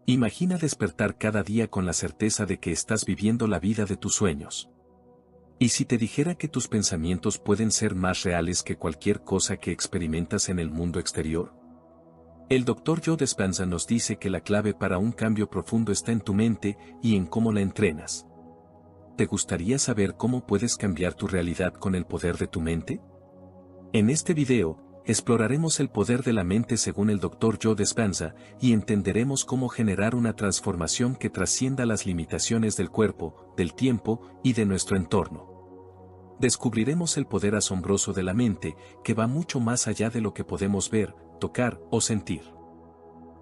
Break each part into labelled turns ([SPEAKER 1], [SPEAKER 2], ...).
[SPEAKER 1] Imagina despertar cada día con la certeza de que estás viviendo la vida de tus sueños. ¿Y si te dijera que tus pensamientos pueden ser más reales que cualquier cosa que experimentas en el mundo exterior? El Dr. Joe Dispenza nos dice que la clave para un cambio profundo está en tu mente y en cómo la entrenas. ¿Te gustaría saber cómo puedes cambiar tu realidad con el poder de tu mente? En este video, exploraremos el poder de la mente según el Dr. Joe Dispenza y entenderemos cómo generar una transformación que trascienda las limitaciones del cuerpo, del tiempo y de nuestro entorno. Descubriremos el poder asombroso de la mente, que va mucho más allá de lo que podemos ver, tocar o sentir.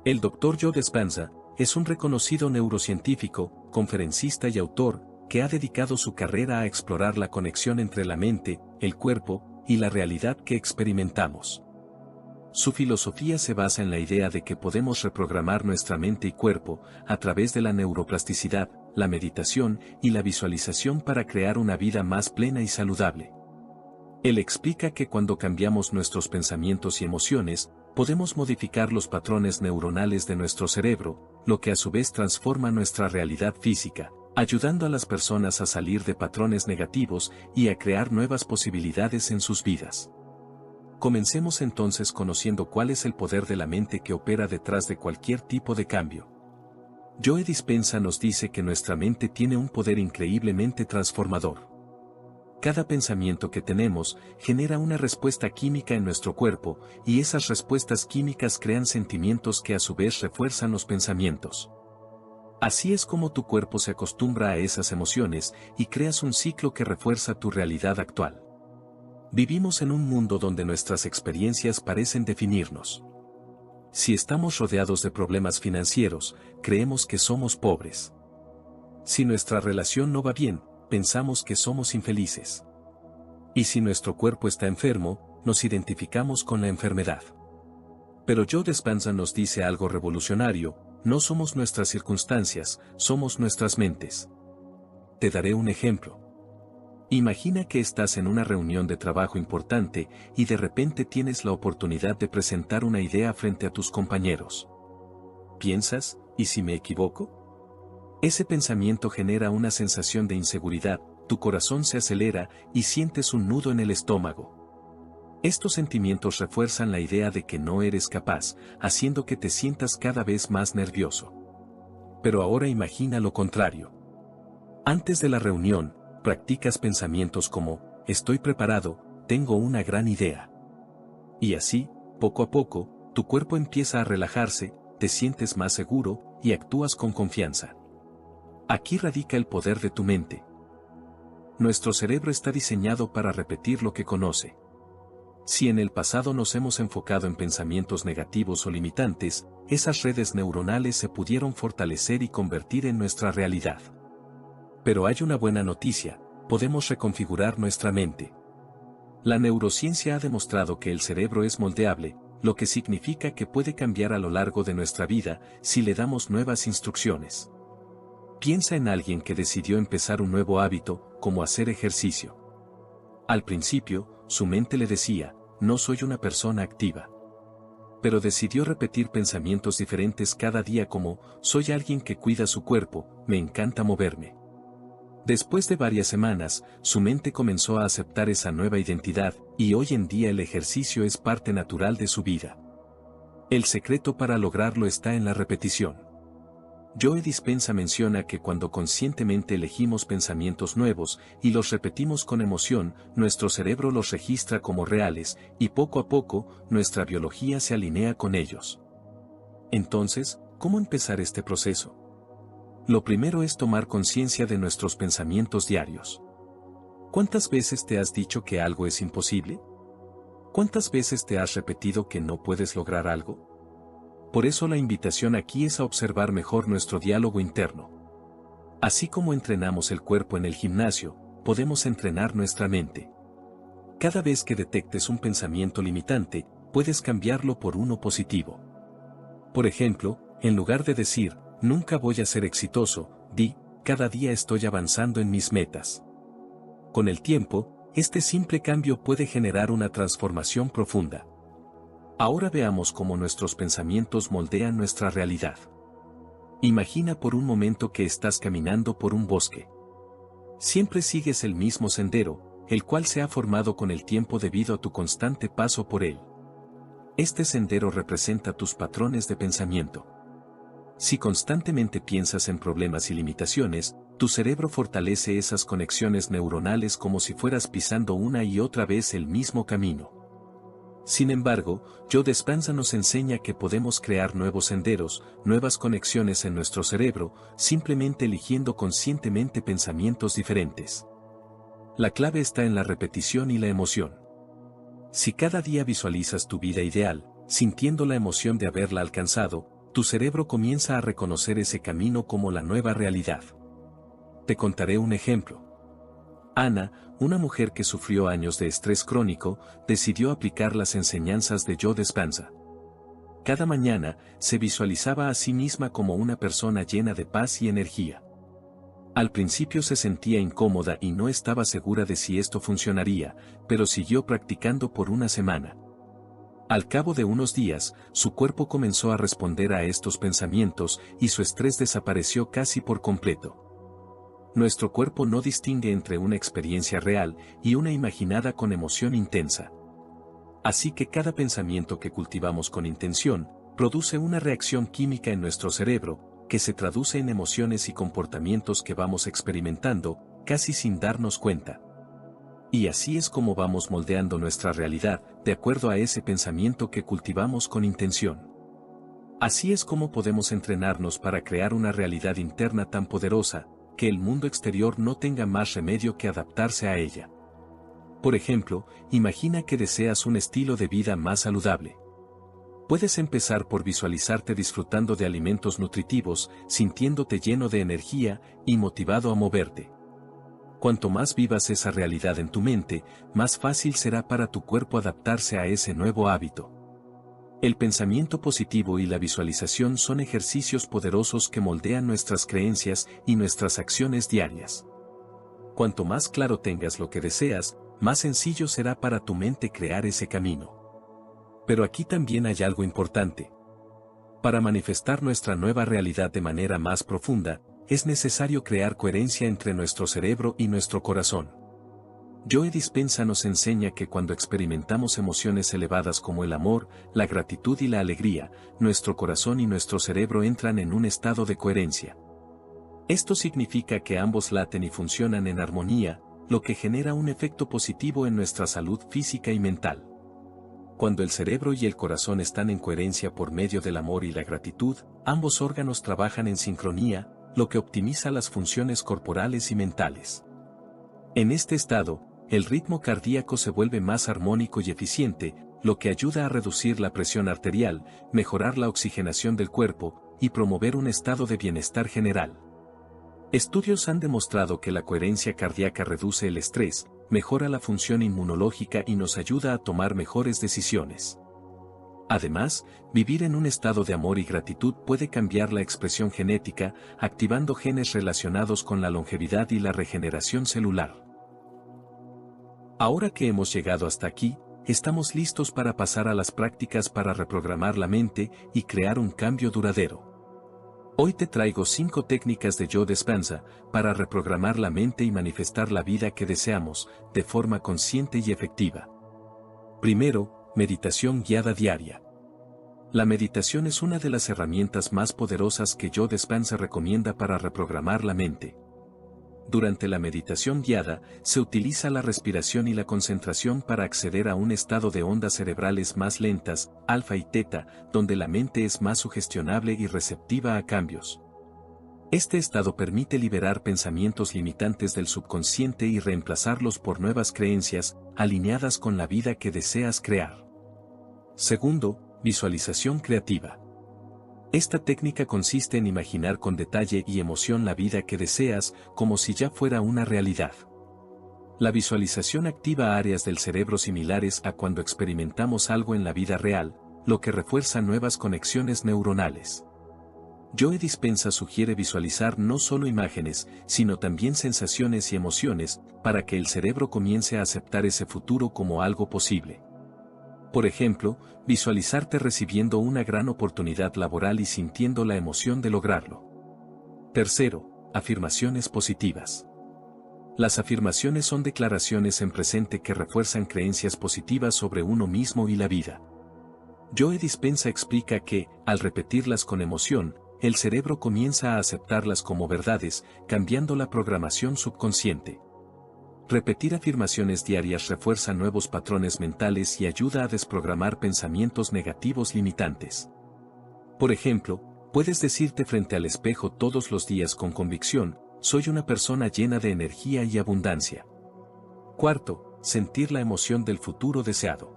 [SPEAKER 1] El Dr. Joe Dispenza es un reconocido neurocientífico, conferencista y autor, que ha dedicado su carrera a explorar la conexión entre la mente, el cuerpo y la realidad que experimentamos. Su filosofía se basa en la idea de que podemos reprogramar nuestra mente y cuerpo a través de la neuroplasticidad, la meditación y la visualización para crear una vida más plena y saludable. Él explica que cuando cambiamos nuestros pensamientos y emociones, podemos modificar los patrones neuronales de nuestro cerebro, lo que a su vez transforma nuestra realidad física, ayudando a las personas a salir de patrones negativos y a crear nuevas posibilidades en sus vidas. Comencemos entonces conociendo cuál es el poder de la mente que opera detrás de cualquier tipo de cambio. Joe Dispenza nos dice que nuestra mente tiene un poder increíblemente transformador. Cada pensamiento que tenemos genera una respuesta química en nuestro cuerpo, y esas respuestas químicas crean sentimientos que a su vez refuerzan los pensamientos. Así es como tu cuerpo se acostumbra a esas emociones y creas un ciclo que refuerza tu realidad actual. Vivimos en un mundo donde nuestras experiencias parecen definirnos. Si estamos rodeados de problemas financieros, creemos que somos pobres. Si nuestra relación no va bien, pensamos que somos infelices. Y si nuestro cuerpo está enfermo, nos identificamos con la enfermedad. Pero Joe Dispenza nos dice algo revolucionario: no somos nuestras circunstancias, somos nuestras mentes. Te daré un ejemplo. Imagina que estás en una reunión de trabajo importante y de repente tienes la oportunidad de presentar una idea frente a tus compañeros. ¿Piensas, ¿y si me equivoco? Ese pensamiento genera una sensación de inseguridad, tu corazón se acelera y sientes un nudo en el estómago. Estos sentimientos refuerzan la idea de que no eres capaz, haciendo que te sientas cada vez más nervioso. Pero ahora imagina lo contrario. Antes de la reunión, practicas pensamientos como: estoy preparado, tengo una gran idea. Y así, poco a poco, tu cuerpo empieza a relajarse, te sientes más seguro y actúas con confianza. Aquí radica el poder de tu mente. Nuestro cerebro está diseñado para repetir lo que conoce. Si en el pasado nos hemos enfocado en pensamientos negativos o limitantes, esas redes neuronales se pudieron fortalecer y convertir en nuestra realidad. Pero hay una buena noticia: podemos reconfigurar nuestra mente. La neurociencia ha demostrado que el cerebro es moldeable, lo que significa que puede cambiar a lo largo de nuestra vida si le damos nuevas instrucciones. Piensa en alguien que decidió empezar un nuevo hábito, como hacer ejercicio. Al principio, su mente le decía: no soy una persona activa. Pero decidió repetir pensamientos diferentes cada día como: soy alguien que cuida su cuerpo, me encanta moverme. Después de varias semanas, su mente comenzó a aceptar esa nueva identidad, y hoy en día el ejercicio es parte natural de su vida. El secreto para lograrlo está en la repetición. Joe Dispenza menciona que cuando conscientemente elegimos pensamientos nuevos y los repetimos con emoción, nuestro cerebro los registra como reales, y poco a poco, nuestra biología se alinea con ellos. Entonces, ¿cómo empezar este proceso? Lo primero es tomar conciencia de nuestros pensamientos diarios. ¿Cuántas veces te has dicho que algo es imposible? ¿Cuántas veces te has repetido que no puedes lograr algo? Por eso la invitación aquí es a observar mejor nuestro diálogo interno. Así como entrenamos el cuerpo en el gimnasio, podemos entrenar nuestra mente. Cada vez que detectes un pensamiento limitante, puedes cambiarlo por uno positivo. Por ejemplo, en lugar de decir: nunca voy a ser exitoso, di: cada día estoy avanzando en mis metas. Con el tiempo, este simple cambio puede generar una transformación profunda. Ahora veamos cómo nuestros pensamientos moldean nuestra realidad. Imagina por un momento que estás caminando por un bosque. Siempre sigues el mismo sendero, el cual se ha formado con el tiempo debido a tu constante paso por él. Este sendero representa tus patrones de pensamiento. Si constantemente piensas en problemas y limitaciones, tu cerebro fortalece esas conexiones neuronales como si fueras pisando una y otra vez el mismo camino. Sin embargo, Joe Dispenza nos enseña que podemos crear nuevos senderos, nuevas conexiones en nuestro cerebro, simplemente eligiendo conscientemente pensamientos diferentes. La clave está en la repetición y la emoción. Si cada día visualizas tu vida ideal, sintiendo la emoción de haberla alcanzado, tu cerebro comienza a reconocer ese camino como la nueva realidad. Te contaré un ejemplo. Ana, una mujer que sufrió años de estrés crónico, decidió aplicar las enseñanzas de Joe Dispenza. Cada mañana, se visualizaba a sí misma como una persona llena de paz y energía. Al principio se sentía incómoda y no estaba segura de si esto funcionaría, pero siguió practicando por una semana. Al cabo de unos días, su cuerpo comenzó a responder a estos pensamientos y su estrés desapareció casi por completo. Nuestro cuerpo no distingue entre una experiencia real y una imaginada con emoción intensa. Así que cada pensamiento que cultivamos con intención, produce una reacción química en nuestro cerebro, que se traduce en emociones y comportamientos que vamos experimentando, casi sin darnos cuenta. Y así es como vamos moldeando nuestra realidad, de acuerdo a ese pensamiento que cultivamos con intención. Así es como podemos entrenarnos para crear una realidad interna tan poderosa, que el mundo exterior no tenga más remedio que adaptarse a ella. Por ejemplo, imagina que deseas un estilo de vida más saludable. Puedes empezar por visualizarte disfrutando de alimentos nutritivos, sintiéndote lleno de energía y motivado a moverte. Cuanto más vivas esa realidad en tu mente, más fácil será para tu cuerpo adaptarse a ese nuevo hábito. El pensamiento positivo y la visualización son ejercicios poderosos que moldean nuestras creencias y nuestras acciones diarias. Cuanto más claro tengas lo que deseas, más sencillo será para tu mente crear ese camino. Pero aquí también hay algo importante. Para manifestar nuestra nueva realidad de manera más profunda, es necesario crear coherencia entre nuestro cerebro y nuestro corazón. Joe Dispenza nos enseña que cuando experimentamos emociones elevadas como el amor, la gratitud y la alegría, nuestro corazón y nuestro cerebro entran en un estado de coherencia. Esto significa que ambos laten y funcionan en armonía, lo que genera un efecto positivo en nuestra salud física y mental. Cuando el cerebro y el corazón están en coherencia por medio del amor y la gratitud, ambos órganos trabajan en sincronía, lo que optimiza las funciones corporales y mentales. En este estado, el ritmo cardíaco se vuelve más armónico y eficiente, lo que ayuda a reducir la presión arterial, mejorar la oxigenación del cuerpo y promover un estado de bienestar general. Estudios han demostrado que la coherencia cardíaca reduce el estrés, mejora la función inmunológica y nos ayuda a tomar mejores decisiones. Además, vivir en un estado de amor y gratitud puede cambiar la expresión genética, activando genes relacionados con la longevidad y la regeneración celular. Ahora que hemos llegado hasta aquí, estamos listos para pasar a las prácticas para reprogramar la mente y crear un cambio duradero. Hoy te traigo 5 técnicas de Joe Dispenza para reprogramar la mente y manifestar la vida que deseamos, de forma consciente y efectiva. Primero, meditación guiada diaria. La meditación es una de las herramientas más poderosas que Joe Dispenza recomienda para reprogramar la mente. Durante la meditación guiada, se utiliza la respiración y la concentración para acceder a un estado de ondas cerebrales más lentas, alfa y teta, donde la mente es más sugestionable y receptiva a cambios. Este estado permite liberar pensamientos limitantes del subconsciente y reemplazarlos por nuevas creencias, alineadas con la vida que deseas crear. Segundo, visualización creativa. Esta técnica consiste en imaginar con detalle y emoción la vida que deseas, como si ya fuera una realidad. La visualización activa áreas del cerebro similares a cuando experimentamos algo en la vida real, lo que refuerza nuevas conexiones neuronales. Joe Dispenza sugiere visualizar no solo imágenes, sino también sensaciones y emociones, para que el cerebro comience a aceptar ese futuro como algo posible. Por ejemplo, visualizarte recibiendo una gran oportunidad laboral y sintiendo la emoción de lograrlo. Tercero, afirmaciones positivas. Las afirmaciones son declaraciones en presente que refuerzan creencias positivas sobre uno mismo y la vida. Joe Dispenza explica que, al repetirlas con emoción, el cerebro comienza a aceptarlas como verdades, cambiando la programación subconsciente. Repetir afirmaciones diarias refuerza nuevos patrones mentales y ayuda a desprogramar pensamientos negativos limitantes. Por ejemplo, puedes decirte frente al espejo todos los días con convicción: soy una persona llena de energía y abundancia. Cuarto, sentir la emoción del futuro deseado.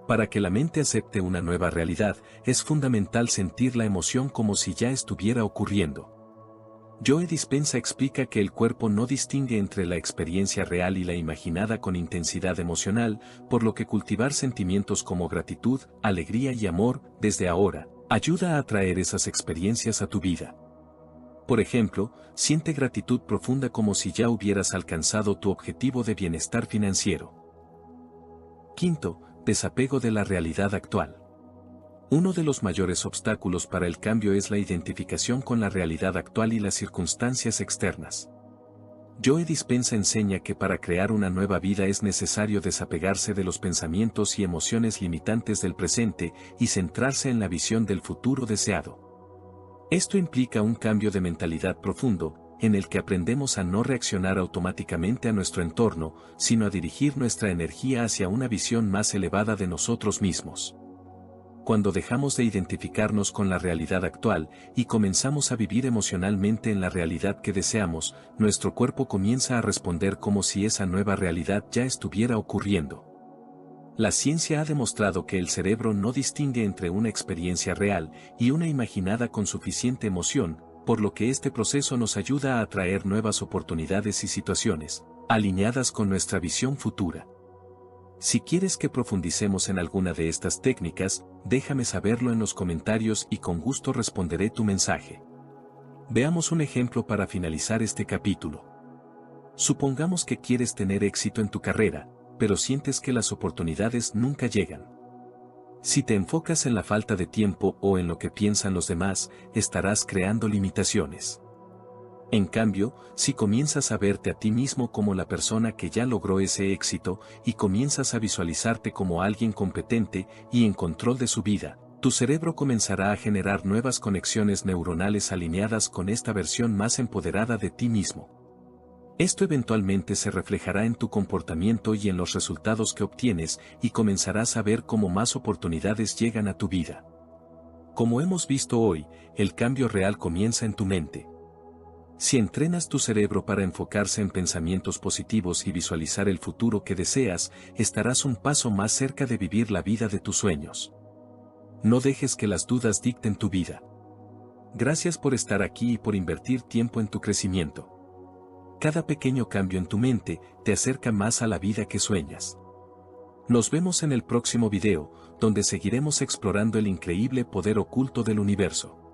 [SPEAKER 1] Para que la mente acepte una nueva realidad, es fundamental sentir la emoción como si ya estuviera ocurriendo. Joe Dispenza explica que el cuerpo no distingue entre la experiencia real y la imaginada con intensidad emocional, por lo que cultivar sentimientos como gratitud, alegría y amor, desde ahora, ayuda a atraer esas experiencias a tu vida. Por ejemplo, siente gratitud profunda como si ya hubieras alcanzado tu objetivo de bienestar financiero. Quinto, desapego de la realidad actual. Uno de los mayores obstáculos para el cambio es la identificación con la realidad actual y las circunstancias externas. Joe Dispenza enseña que para crear una nueva vida es necesario desapegarse de los pensamientos y emociones limitantes del presente y centrarse en la visión del futuro deseado. Esto implica un cambio de mentalidad profundo, en el que aprendemos a no reaccionar automáticamente a nuestro entorno, sino a dirigir nuestra energía hacia una visión más elevada de nosotros mismos. Cuando dejamos de identificarnos con la realidad actual y comenzamos a vivir emocionalmente en la realidad que deseamos, nuestro cuerpo comienza a responder como si esa nueva realidad ya estuviera ocurriendo. La ciencia ha demostrado que el cerebro no distingue entre una experiencia real y una imaginada con suficiente emoción, por lo que este proceso nos ayuda a atraer nuevas oportunidades y situaciones, alineadas con nuestra visión futura. Si quieres que profundicemos en alguna de estas técnicas, déjame saberlo en los comentarios y con gusto responderé tu mensaje. Veamos un ejemplo para finalizar este capítulo. Supongamos que quieres tener éxito en tu carrera, pero sientes que las oportunidades nunca llegan. Si te enfocas en la falta de tiempo o en lo que piensan los demás, estarás creando limitaciones. En cambio, si comienzas a verte a ti mismo como la persona que ya logró ese éxito y comienzas a visualizarte como alguien competente y en control de su vida, tu cerebro comenzará a generar nuevas conexiones neuronales alineadas con esta versión más empoderada de ti mismo. Esto eventualmente se reflejará en tu comportamiento y en los resultados que obtienes, y comenzarás a ver cómo más oportunidades llegan a tu vida. Como hemos visto hoy, el cambio real comienza en tu mente. Si entrenas tu cerebro para enfocarse en pensamientos positivos y visualizar el futuro que deseas, estarás un paso más cerca de vivir la vida de tus sueños. No dejes que las dudas dicten tu vida. Gracias por estar aquí y por invertir tiempo en tu crecimiento. Cada pequeño cambio en tu mente te acerca más a la vida que sueñas. Nos vemos en el próximo video, donde seguiremos explorando el increíble poder oculto del universo.